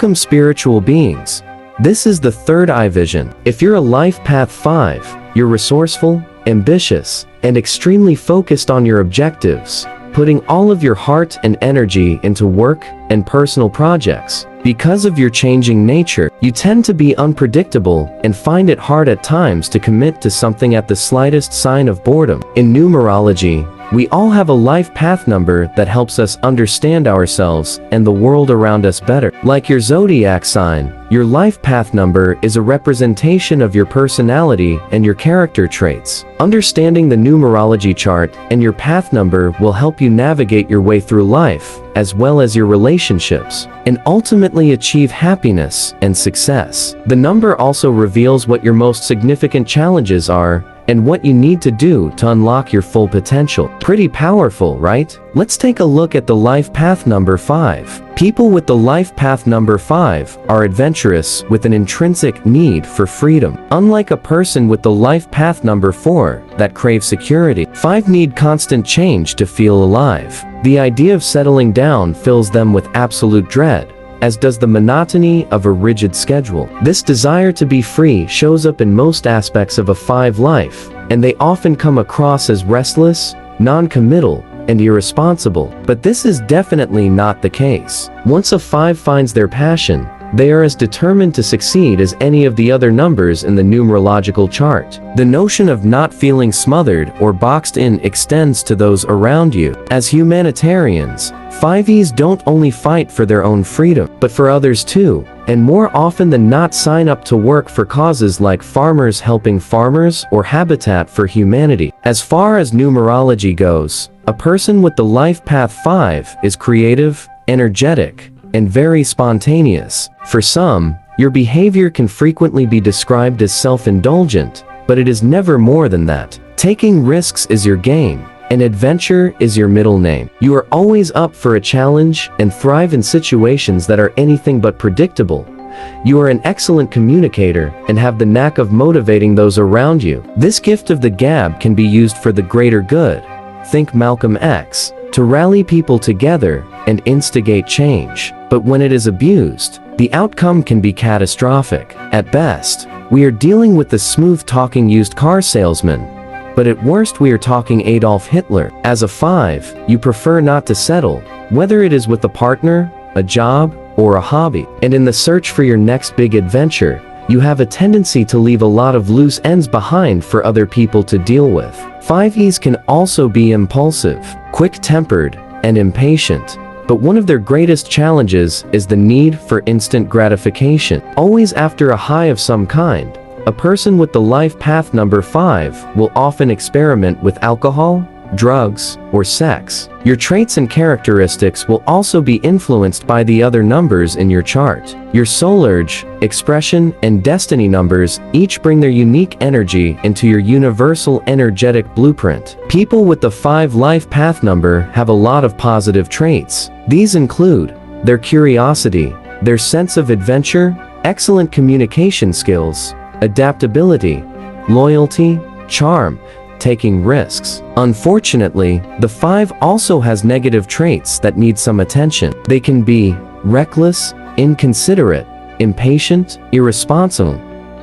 Welcome, spiritual beings. This is the third eye vision. If you're a life path 5, you're resourceful, ambitious, and extremely focused on your objectives, putting all of your heart and energy into work and personal projects. Because of your changing nature, you tend to be unpredictable and find it hard at times to commit to something at the slightest sign of boredom. In numerology, we all have a life path number that helps us understand ourselves and the world around us better. Like your zodiac sign, your life path number is a representation of your personality and your character traits. Understanding the numerology chart and your path number will help you navigate your way through life, as well as your relationships, and ultimately achieve happiness and success. The number also reveals what your most significant challenges are and what you need to do to unlock your full potential. Pretty powerful, right? Let's take a look at the life path number 5. People with the life path number 5 are adventurous with an intrinsic need for freedom. Unlike a person with the life path number 4 that craves security, 5 need constant change to feel alive. The idea of settling down fills them with absolute dread, as does the monotony of a rigid schedule. This desire to be free shows up in most aspects of a 5 life, and they often come across as restless, non-committal, and irresponsible. But this is definitely not the case. Once a 5 finds their passion, they are as determined to succeed as any of the other numbers in the numerological chart. The notion of not feeling smothered or boxed in extends to those around you. As humanitarians, 5Es don't only fight for their own freedom, but for others too, and more often than not sign up to work for causes like farmers helping farmers or Habitat for Humanity. As far as numerology goes, a person with the life path 5 is creative, energetic, and very spontaneous. For some, your behavior can frequently be described as self-indulgent, but it is never more than that. Taking risks is your game, and adventure is your middle name. You are always up for a challenge and thrive in situations that are anything but predictable. You are an excellent communicator and have the knack of motivating those around you. This gift of the gab can be used for the greater good. Think Malcolm X, to rally people together and instigate change. But when it is abused, the outcome can be catastrophic. At best, we are dealing with the smooth-talking used car salesman, but at worst we are talking Adolf Hitler. As a 5, you prefer not to settle, whether it is with a partner, a job, or a hobby. And in the search for your next big adventure, you have a tendency to leave a lot of loose ends behind for other people to deal with. 5Es can also be impulsive, quick-tempered, and impatient. But one of their greatest challenges is the need for instant gratification. Always after a high of some kind, a person with the life path number 5 will often experiment with alcohol, drugs, or sex. Your traits and characteristics will also be influenced by the other numbers in your chart. Your soul urge, expression, and destiny numbers each bring their unique energy into your universal energetic blueprint. People with the 5 life path number have a lot of positive traits. These include their curiosity, their sense of adventure, excellent communication skills, adaptability, loyalty, charm, taking risks. Unfortunately, the 5 also has negative traits that need some attention. They can be reckless, inconsiderate, impatient, irresponsible,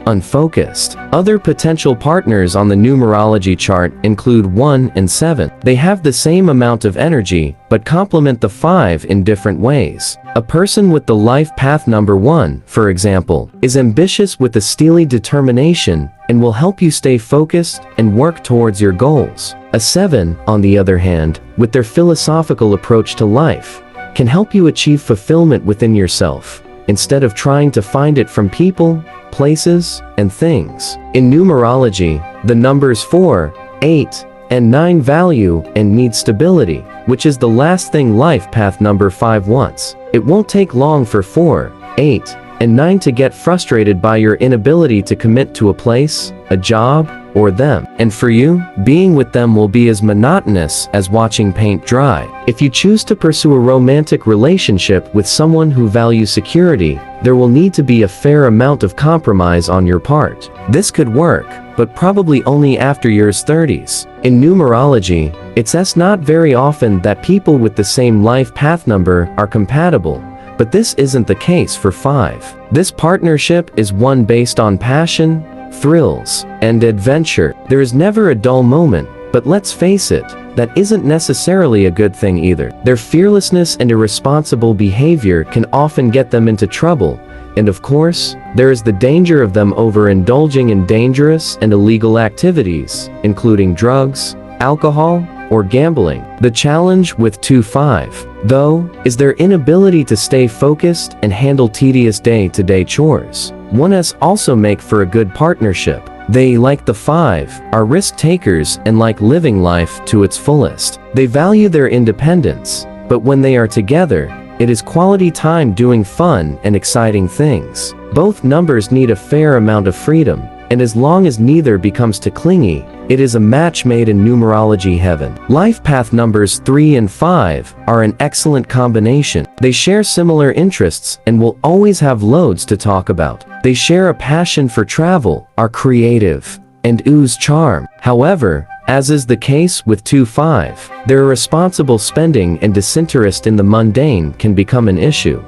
unfocused. Other potential partners on the numerology chart include 1 and 7. They have the same amount of energy, but complement the 5 in different ways. A person with the life path number 1, for example, is ambitious with a steely determination and will help you stay focused and work towards your goals. A 7, on the other hand, with their philosophical approach to life, can help you achieve fulfillment within yourself, instead of trying to find it from people, places, and things. In numerology, the numbers 4, 8, and 9 value and need stability, which is the last thing life path number 5 wants. It won't take long for 4, 8, and 9 to get frustrated by your inability to commit to a place, a job, or them. And for you, being with them will be as monotonous as watching paint dry. If you choose to pursue a romantic relationship with someone who values security, there will need to be a fair amount of compromise on your part. This could work, but probably only after your 30s. In numerology, it's not very often that people with the same life path number are compatible, But this isn't the case for 5. This partnership is one based on passion, thrills, and adventure. There is never a dull moment, but let's face it, that isn't necessarily a good thing either. Their fearlessness and irresponsible behavior can often get them into trouble, and of course, there is the danger of them overindulging in dangerous and illegal activities, including drugs, alcohol, or gambling. The challenge with 2-5, though, is their inability to stay focused and handle tedious day-to-day chores. 1s also make for a good partnership. They, like the 5, are risk-takers and like living life to its fullest. They value their independence, but when they are together, it is quality time doing fun and exciting things. Both numbers need a fair amount of freedom, and as long as neither becomes too clingy, it is a match made in numerology heaven. Life path numbers 3 and 5 are an excellent combination. They share similar interests and will always have loads to talk about. They share a passion for travel, are creative, and ooze charm. However, as is the case with 2-5, their irresponsible spending and disinterest in the mundane can become an issue.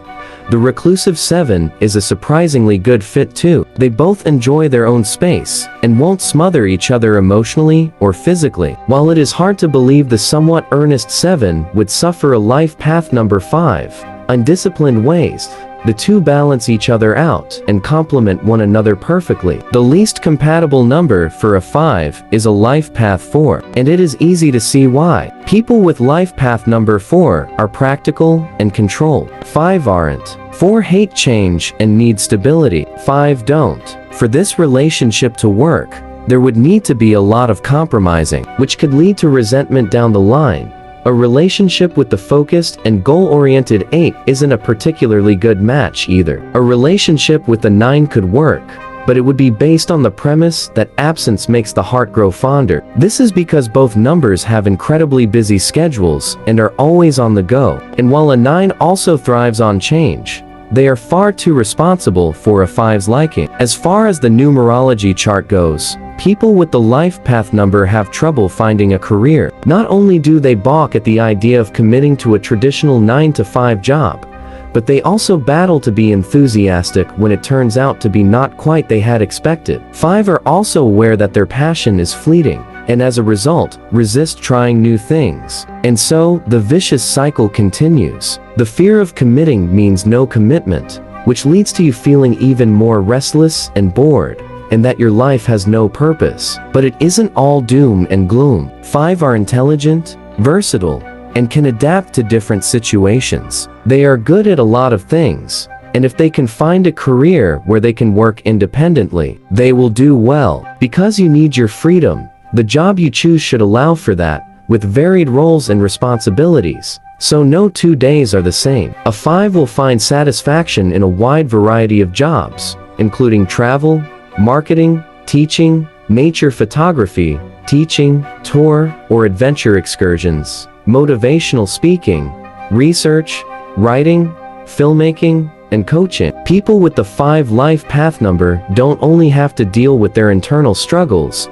The reclusive 7 is a surprisingly good fit too. They both enjoy their own space and won't smother each other emotionally or physically. While it is hard to believe the somewhat earnest 7 would suffer a life path number 5, undisciplined ways, the two balance each other out and complement one another perfectly. The least compatible number for a 5 is a life path 4, and it is easy to see why. People with life path number 4 are practical and controlled. 5 aren't. 4 hate change and need stability. 5 don't. For this relationship to work, there would need to be a lot of compromising, which could lead to resentment down the line. A relationship with the focused and goal-oriented 8 isn't a particularly good match either. A relationship with the 9 could work, but it would be based on the premise that absence makes the heart grow fonder. This is because both numbers have incredibly busy schedules and are always on the go. And while a 9 also thrives on change, they are far too responsible for a 5's liking. As far as the numerology chart goes, people with the life path number have trouble finding a career. Not only do they balk at the idea of committing to a traditional 9-to-5 job, but they also battle to be enthusiastic when it turns out to be not quite they had expected. 5 are also aware that their passion is fleeting, and as a result, resist trying new things. And so, the vicious cycle continues. The fear of committing means no commitment, which leads to you feeling even more restless and bored, and that your life has no purpose. But it isn't all doom and gloom. 5 are intelligent, versatile, and can adapt to different situations. They are good at a lot of things, and if they can find a career where they can work independently, they will do well. Because you need your freedom, the job you choose should allow for that, with varied roles and responsibilities. So no 2 days are the same. A 5 will find satisfaction in a wide variety of jobs, including travel, marketing, teaching, nature photography, teaching, tour or adventure excursions, motivational speaking, research, writing, filmmaking, and coaching. People with the 5 life path number don't only have to deal with their internal struggles,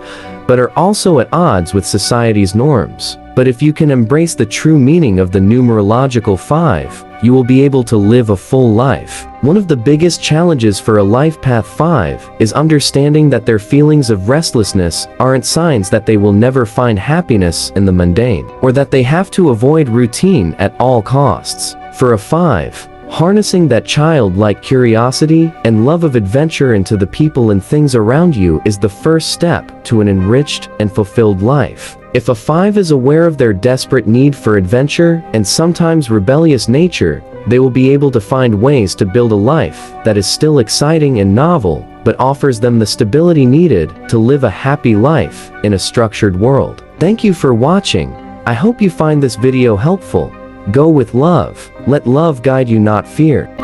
but are also at odds with society's norms. But if you can embrace the true meaning of the numerological 5, you will be able to live a full life. One of the biggest challenges for a life path 5 is understanding that their feelings of restlessness aren't signs that they will never find happiness in the mundane, or that they have to avoid routine at all costs. For a 5, harnessing that childlike curiosity and love of adventure into the people and things around you is the first step to an enriched and fulfilled life. If a 5 is aware of their desperate need for adventure and sometimes rebellious nature, they will be able to find ways to build a life that is still exciting and novel, but offers them the stability needed to live a happy life in a structured world. Thank you for watching. I hope you find this video helpful. Go with love. Let love guide you, not fear.